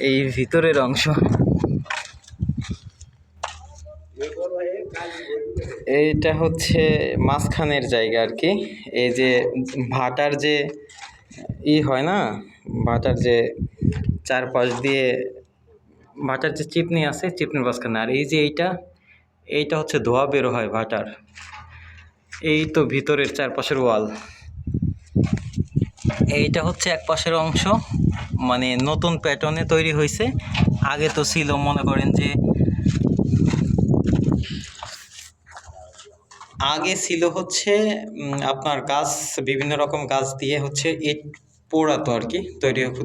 এই ভিতরের অংশ। এইটা হচ্ছে মাঝখানের জায়গা আর কি। এই যে ভাটার যে হয় না, ভাটার যে চারপাশ দিয়ে ভাটার যে চিপনি আছে, চিপনির মাঝখানে। আর এই যে এইটা হচ্ছে ধোয়া বের হয় ভাটার। এই তো ভিতরের চারপাশের ওয়াল। এইটা হচ্ছে এক পাশের অংশ, মানে নতুন প্যাটার্নে তৈরি হয়েছে। আগে তো ছিল মনে করেন যে আগে ছিল হচ্ছে আপনার গাছ, বিভিন্ন রকম গাছ দিয়ে হচ্ছে ইট পোড়াতো আর কি,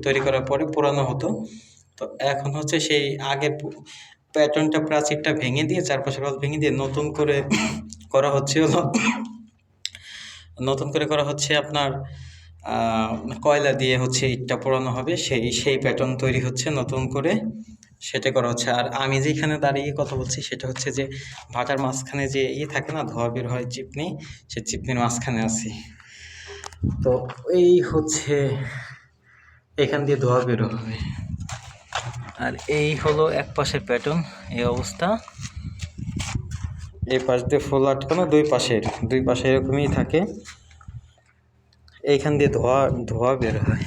তৈরি করার পরে পোড়ানো হতো। তো এখন হচ্ছে সেই আগের প্যাটার্নটা, প্রাচীরটা ভেঙে দিয়ে, চারপাশের ওয়াল ভেঙে দিয়ে নতুন করে করা হচ্ছে আপনার কয়লা দিয়ে হচ্ছে ইটটা পোড়ানো হবে, সেই প্যাটার্ন তৈরি হচ্ছে নতুন করে, সেটা করা হচ্ছে। আর আমি যেখানে দাঁড়িয়ে কথা বলছি সেটা হচ্ছে যে ভাটার মাঝখানে যে থাকে না, ধোয়া বের হয় চিপনি, সে চিপনির মাঝখানে আছি। তো এই হচ্ছে এখান দিয়ে ধোয়া বের হবে। আর এই হলো এক পাশের প্যাটার্ন, এই অবস্থা। এই পাশ দিয়ে ফুল আটকানো, দুই পাশে এরকমই থাকে। এইখান দিয়ে ধোয়া বের হয়।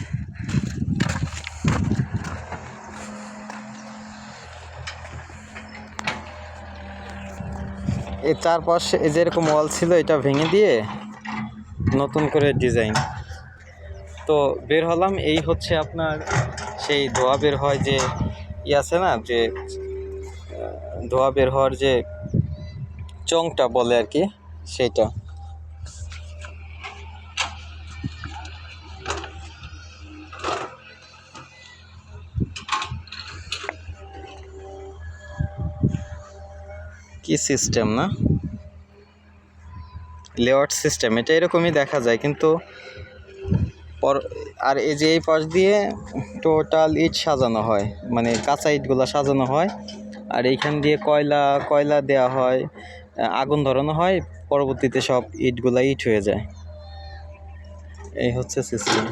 এই চারপাশে যেরকম ওয়াল ছিল এটা ভেঙে দিয়ে নতুন করে ডিজাইন। তো বের হলাম, এই হচ্ছে আপনার সেই ধোয়া বের হয় যে আছে না, যে ধোয়া বের হওয়ার যে চংটা বলে আর কি, সেটা। কি সিস্টেম না, লেআউট সিস্টেম, এটা এরকমই দেখা যায়। কিন্তু আর এই যে এই পাশ দিয়ে টোটাল ইট সাজানো হয়, মানে কাঁচা ইটগুলো সাজানো হয়। আর এইখান দিয়ে কয়লা দেওয়া হয়, আগুন ধরানো হয়, পরবর্তীতে সব ইট হয়ে যায়। এই হচ্ছে সিস্টেম।